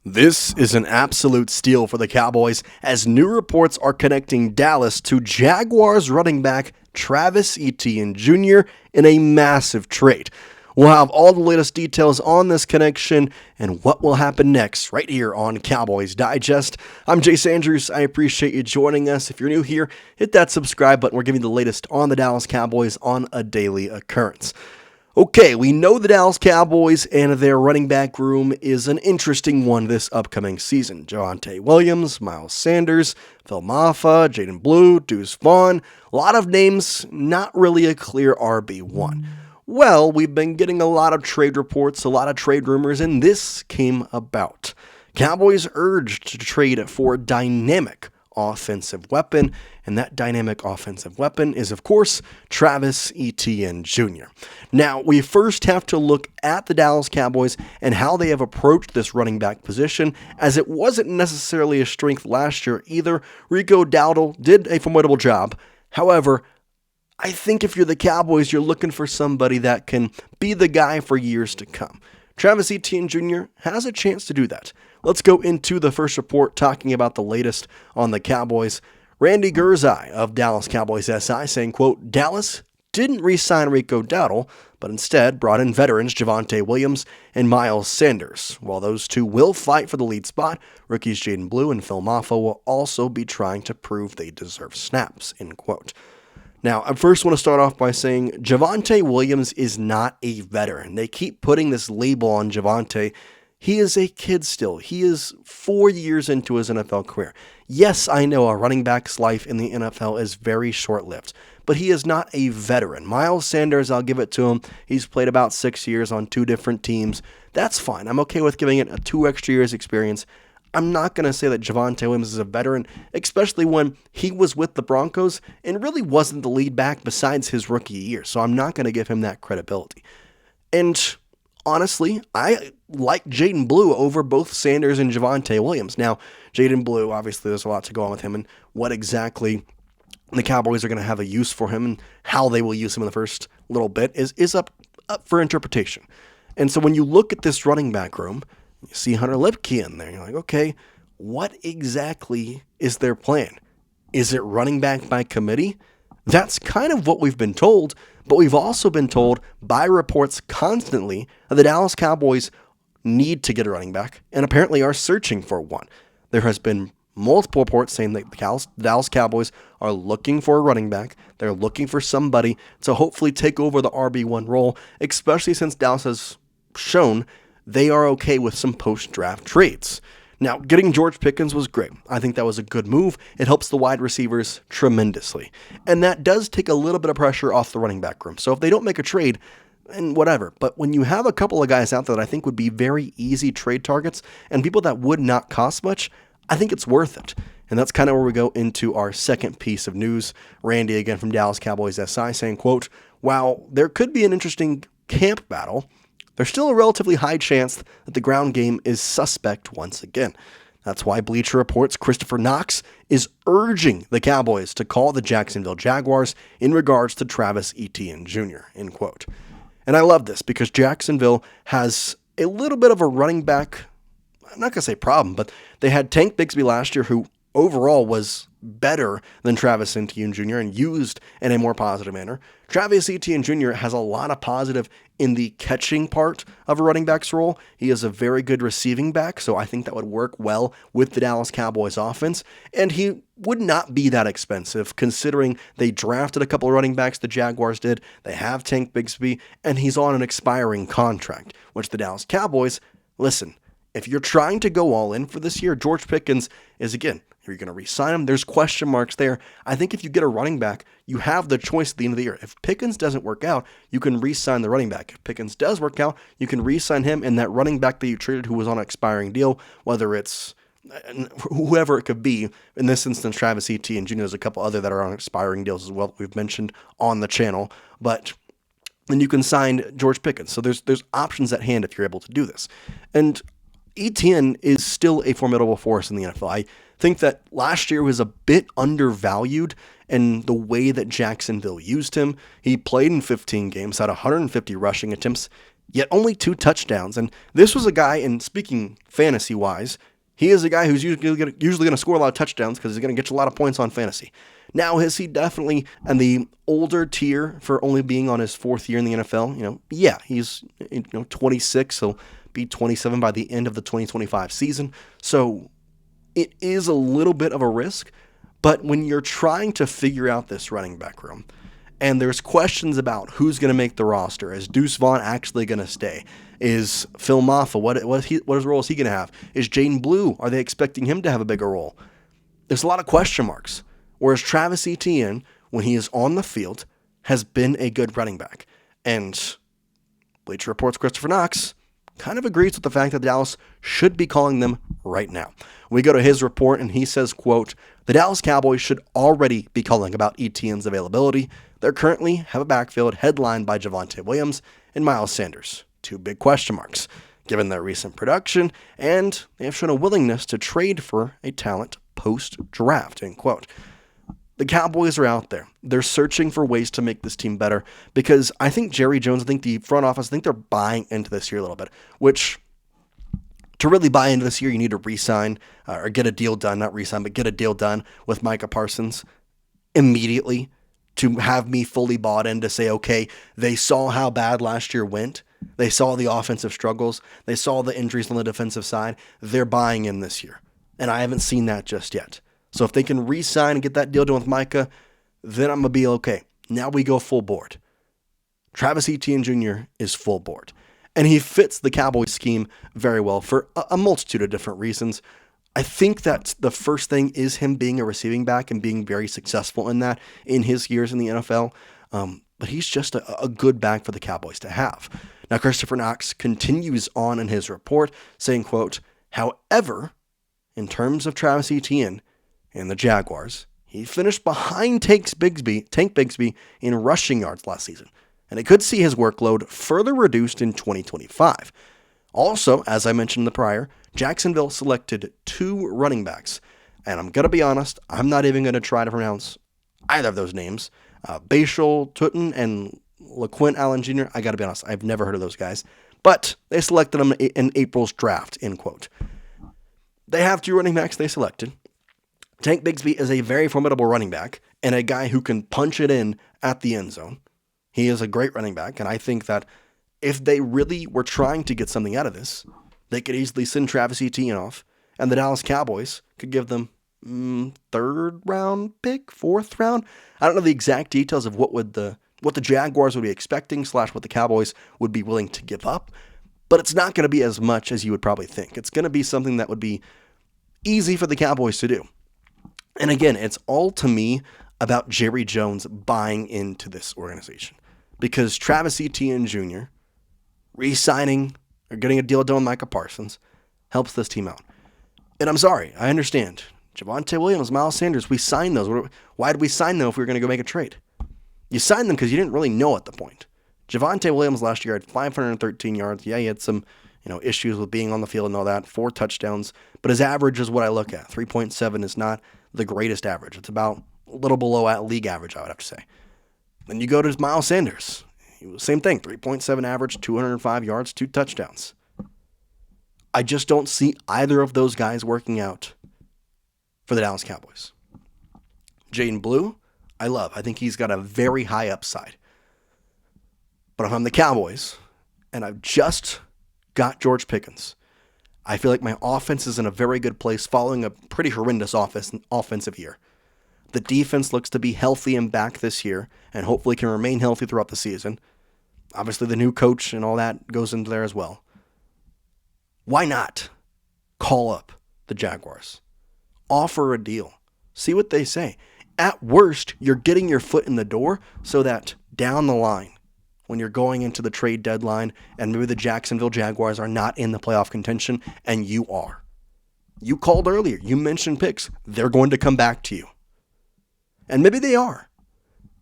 This is an absolute steal for the Cowboys as new reports are connecting Dallas to Jaguars running back Travis Etienne Jr. in a massive trade. We'll have all the latest details on this connection and what will happen next right here on Cowboys Digest. I'm Jace Andrews. I appreciate you joining us. If you're new here, hit that subscribe button. We're giving you the latest on the Dallas Cowboys on a daily occurrence. Okay, we know the Dallas Cowboys and their running back room is an interesting one this upcoming season. Javonte Williams, Miles Sanders, Phil Maffa, Jaden Blue, Deuce Vaughn. A lot of names, not really a clear RB1. Well, we've been getting a lot of trade reports, a lot of trade rumors, and this came about. Cowboys urged to trade for a dynamic offensive weapon, and that dynamic offensive weapon is, of course, Travis Etienne Jr. Now, we first have to look at the Dallas Cowboys and how they have approached this running back position, as it wasn't necessarily a strength last year either. Rico Dowdle did a formidable job. However, I think if you're the Cowboys, you're looking for somebody that can be the guy for years to come. Travis Etienne Jr. has a chance to do that. Let's go into the first report talking about the latest on the Cowboys. Randy Gerzai of Dallas Cowboys SI saying, quote, Dallas didn't re-sign Rico Dowdle, but instead brought in veterans Javonte Williams and Miles Sanders. While those two will fight for the lead spot, rookies Jaden Blue and Phil Maffa will also be trying to prove they deserve snaps, end quote. Now, I first want to start off by saying Javonte Williams is not a veteran. They keep putting this label on Javonte. He is a kid still. He is 4 years into his NFL career. Yes, I know a running back's life in the NFL is very short-lived, but he is not a veteran. Miles Sanders, I'll give it to him. He's played about 6 years on 2 different teams. That's fine. I'm okay with giving it a 2 extra years experience. I'm not going to say that Javonte Williams is a veteran, especially when he was with the Broncos and really wasn't the lead back besides his rookie year. So I'm not going to give him that credibility. And honestly, I like Jaden Blue over both Sanders and Javonte Williams. Now, Jaden Blue, obviously there's a lot to go on with him and what exactly the Cowboys are going to have a use for him and how they will use him in the first little bit is up for interpretation. And so when you look at this running back room, you see Hunter Lipke in there. You're like, okay, what exactly is their plan? Is it running back by committee? That's kind of what we've been told, but we've also been told by reports constantly that the Dallas Cowboys need to get a running back and apparently are searching for one. There has been multiple reports saying that the Dallas Cowboys are looking for a running back. They're looking for somebody to hopefully take over the RB1 role, especially since Dallas has shown they are okay with some post-draft trades. Now, getting George Pickens was great. I think that was a good move. It helps the wide receivers tremendously. And that does take a little bit of pressure off the running back room. So if they don't make a trade, and whatever. But when you have a couple of guys out there that I think would be very easy trade targets and people that would not cost much, I think it's worth it. And that's kind of where we go into our second piece of news. Randy, again from Dallas Cowboys SI, saying, quote, while there could be an interesting camp battle, there's still a relatively high chance that the ground game is suspect once again. That's why Bleacher Report's Christopher Knox is urging the Cowboys to call the Jacksonville Jaguars in regards to Travis Etienne Jr., end quote. And I love this because Jacksonville has a little bit of a running back, I'm not going to say problem, but they had Tank Bigsby last year who overall was better than Travis Etienne Jr. and used in a more positive manner. Travis Etienne Jr. has a lot of positive in the catching part of a running back's role. He is a very good receiving back, so I think that would work well with the Dallas Cowboys offense. And he would not be that expensive considering they drafted a couple of running backs, the Jaguars did. They have Tank Bigsby, and he's on an expiring contract, which the Dallas Cowboys, listen, if you're trying to go all in for this year, George Pickens is, again, you're going to re-sign him. There's question marks there. I think if you get a running back, you have the choice at the end of the year. If Pickens doesn't work out, you can re-sign the running back. If Pickens does work out, you can re-sign him and that running back that you traded who was on an expiring deal, whether it's whoever it could be. In this instance, Travis Etienne Jr. There's a couple other that are on expiring deals as well that we've mentioned on the channel. But then you can sign George Pickens. So there's options at hand if you're able to do this. And Etienne is still a formidable force in the NFL. I think that last year was a bit undervalued in the way that Jacksonville used him. He played in 15 games, had 150 rushing attempts. yet only 2 touchdowns. And this was a guy, and speaking fantasy-wise, he is a guy who's usually going to score a lot of touchdowns because he's going to get you a lot of points on fantasy. Now, is he definitely in the older tier for only being on his 4th year in the NFL? Yeah, he's 26. He'll be 27 by the end of the 2025 season. So it is a little bit of a risk. But when you're trying to figure out this running back room, and there's questions about who's going to make the roster, is Deuce Vaughn actually going to stay? Is Phil Maffa, what role is he going to have? Is Jaden Blue, are they expecting him to have a bigger role? There's a lot of question marks. Whereas Travis Etienne, when he is on the field, has been a good running back. And Bleacher Report's Christopher Knox kind of agrees with the fact that Dallas should be calling them right now. We go to his report, and he says, quote, "The Dallas Cowboys should already be calling about Etienne's availability. They currently have a backfield headlined by Javonte Williams and Miles Sanders. 2 big question marks, given their recent production, and they have shown a willingness to trade for a talent post-draft," end quote. The Cowboys are out there. They're searching for ways to make this team better because I think Jerry Jones, I think the front office, I think they're buying into this year a little bit, which to really buy into this year, you need to re-sign or get a deal done, not re-sign, but get a deal done with Micah Parsons immediately to have me fully bought in to say, okay, they saw how bad last year went. They saw the offensive struggles. They saw the injuries on the defensive side. They're buying in this year. And I haven't seen that just yet. So if they can re-sign and get that deal done with Micah, then I'm going to be okay. Now we go full board. Travis Etienne Jr. is full board. And he fits the Cowboys scheme very well for a multitude of different reasons. I think that the first thing is him being a receiving back and being very successful in that in his years in the NFL. But he's just a good back for the Cowboys to have. Now, Christopher Knox continues on in his report saying, quote, "However, in terms of Travis Etienne and the Jaguars, he finished behind Tank Bigsby in rushing yards last season, and it could see his workload further reduced in 2025. Also, as I mentioned in the prior, Jacksonville selected 2 running backs, and I'm going to be honest, I'm not even going to try to pronounce either of those names. Bashal Tutton and LaQuint Allen Jr., I got to be honest, I've never heard of those guys, but they selected them in April's draft," end quote. They have 2 running backs they selected. Tank Bigsby is a very formidable running back and a guy who can punch it in at the end zone. He is a great running back, and I think that if they really were trying to get something out of this, they could easily send Travis Etienne off, and the Dallas Cowboys could give them 3rd round pick, 4th round. I don't know the exact details of what the Jaguars would be expecting / what the Cowboys would be willing to give up, but it's not going to be as much as you would probably think. It's going to be something that would be easy for the Cowboys to do. And again, it's all to me about Jerry Jones buying into this organization. Because Travis Etienne Jr. re-signing or getting a deal done with Micah Parsons helps this team out. And I'm sorry, I understand. Javonte Williams, Miles Sanders, we signed those. Why did we sign them if we were going to go make a trade? You signed them because you didn't really know at the point. Javonte Williams last year had 513 yards. Yeah, he had some issues with being on the field and all that, 4 touchdowns. But his average is what I look at. 3.7 is not the greatest average. It's about a little below at league average, I would have to say. Then you go to Miles Sanders. Same thing, 3.7 average, 205 yards, 2 touchdowns. I just don't see either of those guys working out for the Dallas Cowboys. Jaden Blue, I love. I think he's got a very high upside. But if I'm the Cowboys, and I've just got George Pickens, I feel like my offense is in a very good place following a pretty horrendous offensive year. The defense looks to be healthy and back this year, and hopefully can remain healthy throughout the season. Obviously, the new coach and all that goes into there as well. Why not call up the Jaguars? Offer a deal. See what they say. At worst, you're getting your foot in the door so that down the line, when you're going into the trade deadline and maybe the Jacksonville Jaguars are not in the playoff contention and you are. You called earlier. You mentioned picks. They're going to come back to you. And maybe they are.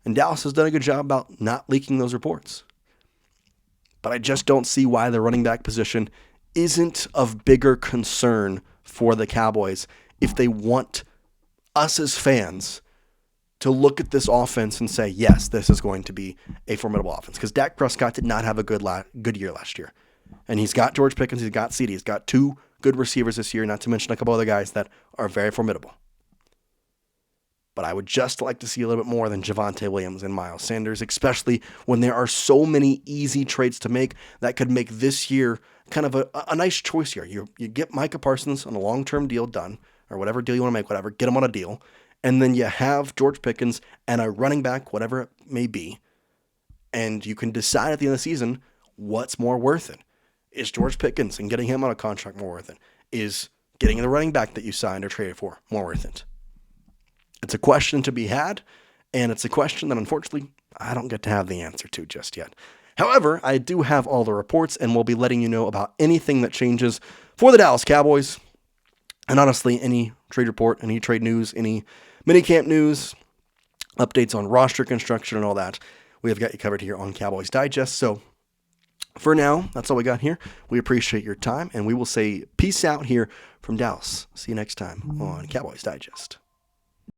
And Dallas has done a good job about not leaking those reports. But I just don't see why the running back position isn't of bigger concern for the Cowboys if they want us as fans to look at this offense and say, yes, this is going to be a formidable offense. Because Dak Prescott did not have a good year last year. And he's got George Pickens, he's got CeeDee, he's got two good receivers this year, not to mention a couple other guys that are very formidable. But I would just like to see a little bit more than Javonte Williams and Miles Sanders, especially when there are so many easy trades to make that could make this year kind of a nice choice here. You get Micah Parsons on a long-term deal done, or whatever deal you want to make, whatever, get him on a deal. And then you have George Pickens and a running back, whatever it may be. And you can decide at the end of the season what's more worth it. Is George Pickens and getting him on a contract more worth it? Is getting the running back that you signed or traded for more worth it? It's a question to be had, and it's a question that unfortunately I don't get to have the answer to just yet. However, I do have all the reports, and we'll be letting you know about anything that changes for the Dallas Cowboys. And honestly, any trade report, any trade news, any minicamp news, updates on roster construction and all that, we have got you covered here on Cowboys Digest. So for now, that's all we got here. We appreciate your time, and we will say peace out here from Dallas. See you next time on Cowboys Digest.